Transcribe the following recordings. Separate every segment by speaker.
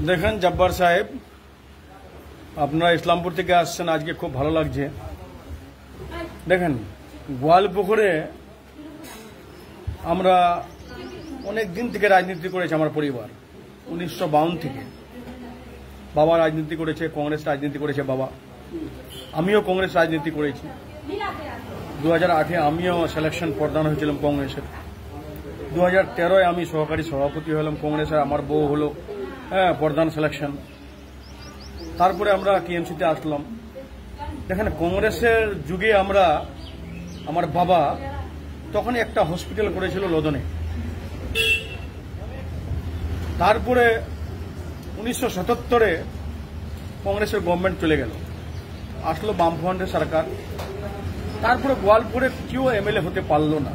Speaker 1: দেখেন জব্বার সাহেব, আপনারা ইসলামপুর থেকে আসছেন, আজকে খুব ভালো লাগছে। দেখেন, গোয়ালপুকুরে আমরা অনেক দিন থেকে রাজনীতি করেছি। আমার পরিবার 1952 থেকে বাবা রাজনীতি করেছে, কংগ্রেস রাজনীতি করেছে বাবা। আমিও কংগ্রেস রাজনীতি করেছি। 2008-এ আমিও সিলেকশন প্রধান হয়েছিলাম কংগ্রেসের। 2013-এ আমি সহকারী সভাপতি হলাম কংগ্রেসের, আমার বউ হলো প্রধান সিলেকশন। তারপরে আমরা টিএমসিতে আসলাম। দেখেন, কংগ্রেসের যুগে আমরা, আমার বাবা তখন একটা হসপিটাল করেছিল লদনে। তারপরে 1977-এ কংগ্রেসের গভর্নমেন্ট চলে গেল, আসলো বামফ্রন্টের সরকার। তারপরে গোয়ালপুরে কেউ এমএলএ হতে পারল না।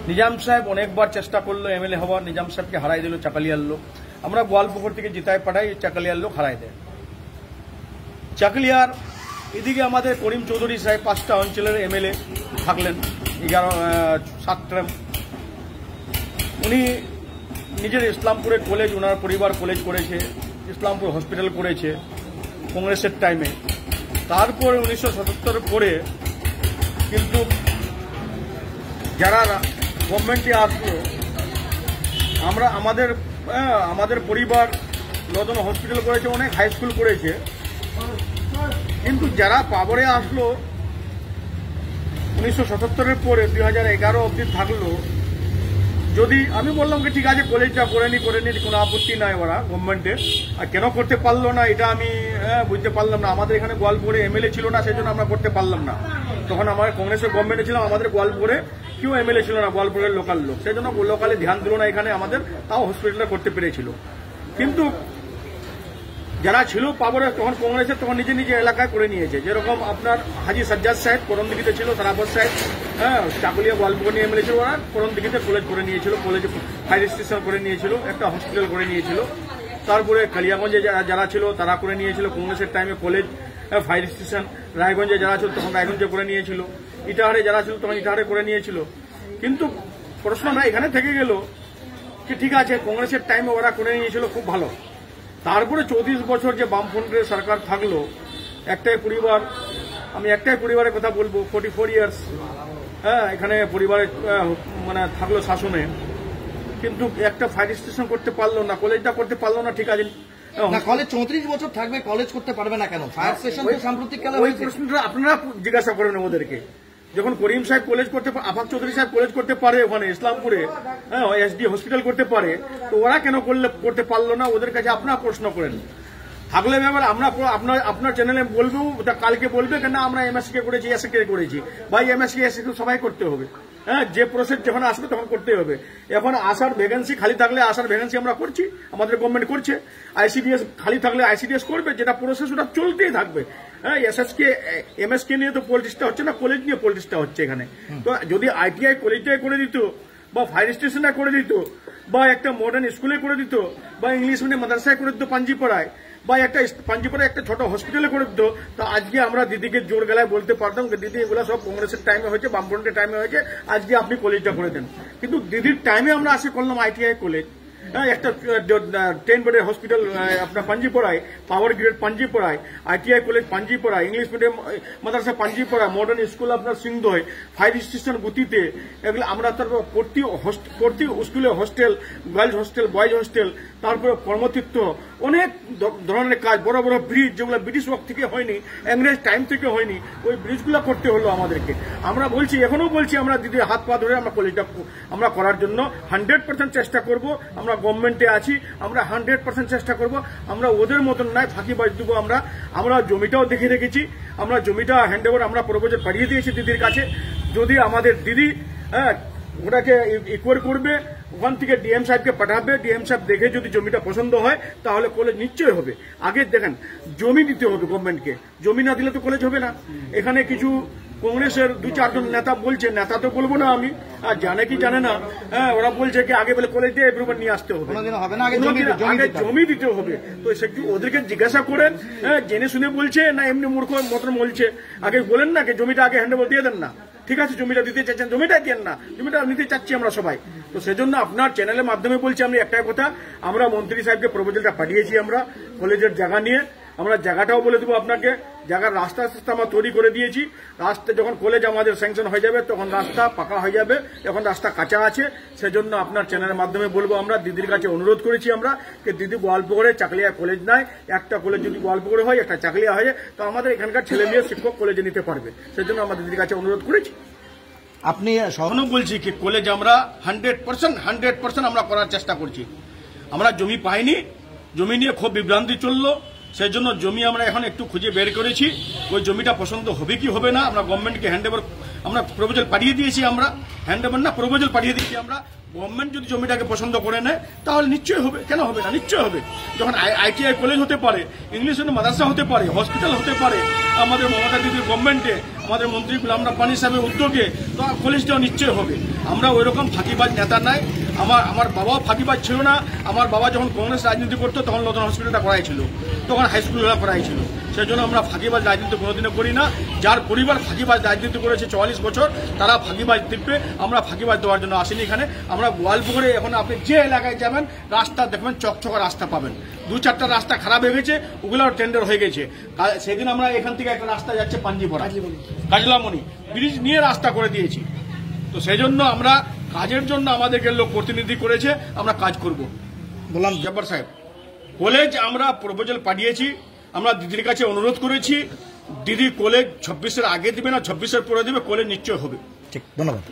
Speaker 1: নিজাম সাহেব অনেকবার চেষ্টা করলো এমএলএ হওয়ার, নিজাম সাহেবকে হারাই দিল চাকালিয়ার লোক। আমরা গোয়ালপুকুর থেকে জিতায় পাঠাই, চাকালিয়ার লোক হারাই দেয়। চাকালিয়ার এদিকে আমাদের করিম চৌধুরী সাহেব 5টা অঞ্চলের এমএলএ থাকলেন, 7 টার্ম। উনি নিজের ইসলামপুরে কলেজ, ওনার পরিবার কলেজ করেছে, ইসলামপুর হসপিটাল করেছে কংগ্রেসের টাইমে। তারপরে 1977 পরে কিন্তু যারা গভর্নমেন্টে আসলো, আমরা আমাদের পরিবার লদন হসপিটাল করেছে, অনেক হাই স্কুল করেছে। কিন্তু যারা পাওয়ারে আসলো 1977-এর পরে 2011 অবধি থাকলো, যদি আমি বললাম কি ঠিক আছে কলেজটা করে নি, কোনো আপত্তি নাই ওরা গভর্নমেন্টে, আর কেন করতে পারলো না এটা আমি বুঝতে পারলাম না। আমাদের এখানে গোয়ালপুরে এমএলএ ছিল না, সেই জন্য আমরা করতে পারলাম না। তখন আমার কংগ্রেসের গভর্নমেন্টে ছিলাম, আমাদের গোয়ালপুরে কেউ এমএলএ ছিল না, গোয়ালপুরের লোকাল লোক, সেই জন্য লোকালে ধ্যান দিল না এখানে আমাদের, তাও হসপিটালটা করতে পেরেছিল। কিন্তু যারা ছিল পাওয়ারে তখন কংগ্রেসের, তখন নিজে নিজে এলাকায় করে নিয়েছে। যেরকম আপনার হাজি সাজ্জাদ সাহেব করণদিঘিতে ছিল, সারাবত সাহেব চাকুলিয়া গোয়ালপুর নিয়ে এমএলএ ছিল, ওরা করণদিঘিতে কলেজ করে নিয়েছিল, কলেজে ফায়ার স্টেশন করে নিয়েছিল, একটা হসপিটাল করে নিয়েছিল। তারপরে কালিয়াগঞ্জে যারা ছিল তারা করে নিয়েছিল কংগ্রেসের টাইমে কলেজ, ফায়ার স্টেশন। রায়গঞ্জে যারা ছিল তখন রায়গঞ্জে করে নিয়েছিল, ইটাহারে যারা ছিল তখন ইটাহারে করে নিয়েছিল। কিন্তু প্রশ্ন আমরা এখানে থেকে গেল যে ঠিক আছে কংগ্রেসের টাইমে ওরা করে নিয়েছিল, খুব ভালো। তারপরে 34 বছর যে বামফ্রন্টের সরকার থাকলো, একটাই পরিবার, আমি একটাই পরিবারের কথা বলবো, 44 ইয়ার্স এখানে পরিবারে মানে থাকলো শাসনে, কিন্তু একটা ফায়ার স্টেশন করতে পারলো না, কলেজটা করতে পারলো না। ঠিক আছে,
Speaker 2: কলেজ 34 বছর থাকবে, কলেজ করতে পারবে না কেন? ফায়ার স্টেশন তো সাম্প্রতিক কালে
Speaker 1: ওই প্রশ্নটা আপনারা জিজ্ঞাসা করবেন ওদেরকে। যখন করিম সাহেব কলেজ করতে, আফাক চৌধুরী সাহেব কলেজ করতে পারে ওখানে ইসলামপুরে, এসডি হসপিটাল করতে পারে, তো ওরা কেন করতে পারলো না? ওদের কাছে আপনারা প্রশ্ন করেন। থাকলে ব্যাপার আমরা আপনার চ্যানেলে বলবো, কালকে বলবে কেন আমরা এমএসকে করেছি, এসকে করেছি। ভাই এমএসকে এসকে সবাই করতে হবে, যে প্রসেস যখন আসবে তখন করতে হবে। এখন আসার ভ্যাকেন্সি খালি থাকলে আসার ভ্যাকেন্সি আমরা করছি, আমাদের গভর্নমেন্ট করছে। আইসিডিএস খালি থাকলে আইসিডিএস করবে, যেটা প্রসেস ওটা চলতেই থাকবে। এসএসকে এমএসকে নিয়ে তো পলিটিক্সটা হচ্ছে না, কলেজ নিয়ে পলিটিক্সটা হচ্ছে এখানে। তো যদি আইটিআই কলেজটাই করে দিত, বা ফায়ার স্টেশনটা করে দিত, বা একটা মডার্ন স্কুলে করে দিত, বা ইংলিশ মিডিয়াম মাদ্রাসায় করে দিত পাঞ্জিপাড়ায়, বা একটা পাঞ্জিপাড়ায় একটা ছোট হসপিটালে করে দিত, তো আজকে আমরা দিদিকে জোর গলায় বলতে পারতাম দিদি এগুলো সব কংগ্রেসের টাইমে হয়েছে, বামফ্রন্টের টাইমে হয়েছে, আজকে আপনি কলেজটা করে দেন। কিন্তু দিদির টাইমে আমরা আসে করলাম আইটিআই কলেজ, একটা 10 বেডের হসপিটাল আপনার পাঞ্জিপাড়ায়, পাওয়ার গ্রিড পাঞ্জিপাড়ায়, আইটিআই কলেজ পাঞ্জিপাড়ায়, ইংলিশ মিডিয়াম মাদ্রাসা পাঞ্জিপাড়ায়, মডার্ন স্কুল আপনার সিংদয়, ফায়ার স্টেশন গুতিতে, এগুলো আমরা তারপর প্রতি স্কুলে hostel, girls hostel, boys hostel, তারপরে কর্মতীর্থ, অনেক ধরনের কাজ, বড় বড় ব্রিজ যেগুলো ব্রিটিশ ওয়ার্ক থেকে হয়নি, ইংরেজ টাইম থেকে হয়নি, ওই ব্রিজগুলো করতে হলো আমাদেরকে। আমরা বলছি, এখনো বলছি, আমরা দিদির হাত পা ধরে আমরা কলেজটা আমরা করার জন্য 100% চেষ্টা করব। আমরা গভর্নমেন্টে আছি, আমরা 100% চেষ্টা করব। আমরা ওদের মতন নয় ফাঁকিবাজ দেবো। আমরা জমিটাও দেখে রেখেছি, আমরা জমিটা হ্যান্ড ওভার আমরা প্রপোজাল পাঠিয়ে দিয়েছি দিদির কাছে। যদি আমাদের দিদি ওটাকে ইকুয়ার করবে, ওখান থেকে ডিএম সাহেবকে পাঠাবে, ডিএম সাহেব দেখে যদি জমিটা পছন্দ হয় তাহলে কলেজ নিশ্চয়ই হবে। আগে দেখেন জমি দিতে হবে গভর্নমেন্টকে, জমি না দিলে তো কলেজ হবে না। এখানে কিছু কংগ্রেসের 2-4 জন নেতা বলছে, নেতা তো বলবো না আমি, আর জানে কি জানে না, ওরা বলছে কি আগে বলে কলেজ দিয়ে এপ্রুভাল নিয়ে আসতে হবে, আগে জমি দিতে হবে। তো ওদেরকে জিজ্ঞাসা করেন জেনে শুনে বলছে না এমনি মূর্খ মতন বলছে। আগে বলেন না জমিটা আগে হ্যান্ড ওভার দিয়ে দেন না, ঠিক আছে জমিটা দিতে চাচ্ছেন, জমিটা দেন না, জমিটা নিতে চাচ্ছি আমরা সবাই। তো সেজন্য আপনার চ্যানেলের মাধ্যমে বলছি আমি একটাই কথা, আমরা মন্ত্রী সাহেবকে প্রপোজালটা পাঠিয়েছি আমরা কলেজের জায়গা নিয়ে, আমরা জায়গাটাও বলে দেবো আপনাকে, জায়গার রাস্তা আমরা তৈরি করে দিয়েছি। রাস্তা যখন কলেজ আমাদের স্যাংশন হয়ে যাবে তখন রাস্তা পাকা হয়ে যাবে, এখন রাস্তা কাঁচা আছে। সেজন্য আপনার চ্যানেলের মাধ্যমে বলবো, আমরা দিদির কাছে অনুরোধ করেছি আমরা যে দিদি গোয়ালপুকুরে চাকলিয়া কলেজ নাই, একটা কলেজ যদি গোয়ালপুকুরে হয় একটা চাকলিয়া হয় তো আমাদের এখানকার ছেলে মেয়ে শিক্ষক কলেজে নিতে পারবে। সেজন্য আমরা দিদির কাছে অনুরোধ করেছি।
Speaker 2: আপনি
Speaker 1: এখনো বলছি কি কলেজ আমরা 100% আমরা করার চেষ্টা করছি। আমরা জমি পাইনি, জমি নিয়ে খুব বিভ্রান্তি চললো, সেই জন্য জমি আমরা এখন একটু খুঁজে বের করেছি। ওই জমিটা পছন্দ হবে কি হবে না আমরা গভর্নমেন্টকে হ্যান্ডওভার, আমরা প্রপোজাল পাঠিয়ে দিয়েছি, আমরা হ্যান্ডওভার না প্রপোজাল পাঠিয়ে দিয়েছি আমরা। গভর্নমেন্ট যদি জমিটাকে পছন্দ করে নেয় তাহলে নিশ্চয়ই হবে, কেন হবে না, নিশ্চয়ই হবে। যখন ITI কলেজ হতে পারে, ইংলিশ মাদ্রাসা হতে পারে, হসপিটাল হতে পারে, আমাদের মমতা দিদির গভর্নমেন্টে, আমাদের মন্ত্রী গুলাম রাব্বানী সাহেবের উদ্যোগে, তো কলেজটাও নিশ্চয়ই হবে। আমরা ওই রকম ফাঁকিবাজ নেতা নাই। আমার বাবাও ফাঁকিবাজ ছিল না। আমার বাবা যখন কংগ্রেস রাজনীতি করতো তখন লতন হসপিটালটা করাই ছিল, তখন হাই স্কুলগুলো করাই ছিল। সেই জন্য আমরা ফাঁকিবাজ রাজনীতি কোনোদিনও করি না। যার পরিবার ফাঁকিবাজ রাজনীতি করেছে 44 বছর, তারা ফাঁকিবাজ দিবে। আমরা ফাঁকিবাজ দেওয়ার জন্য আসিনি এখানে। আমরা গোয়ালপুকুরে এখন আপনি যে এলাকায় যাবেন রাস্তা দেখবেন চকচকা রাস্তা পাবেন। 2-4টা রাস্তা খারাপ হয়ে গেছে, ওগুলোর টেন্ডার হয়ে গেছে। সেদিন আমরা এখান থেকে একটা রাস্তা যাচ্ছে পাঞ্জিপাড়া কাজলামণি ব্রিজ নিয়ে রাস্তা করে দিয়েছি। তো সেই জন্য আমরা কাজের জন্য আমাদেরকে লোক প্রতিনিধি করেছে, আমরা কাজ করব।
Speaker 2: বললাম
Speaker 1: জব্বার সাহেব, কলেজ আমরা প্রপোজাল পাঠিয়েছি, আমরা দিদির কাছে অনুরোধ করেছি। দিদি কলেজ 26-এর আগে দিবে না 26-এর পরে দিবে, কলেজ নিশ্চয় হবে।
Speaker 2: ঠিক, ধন্যবাদ।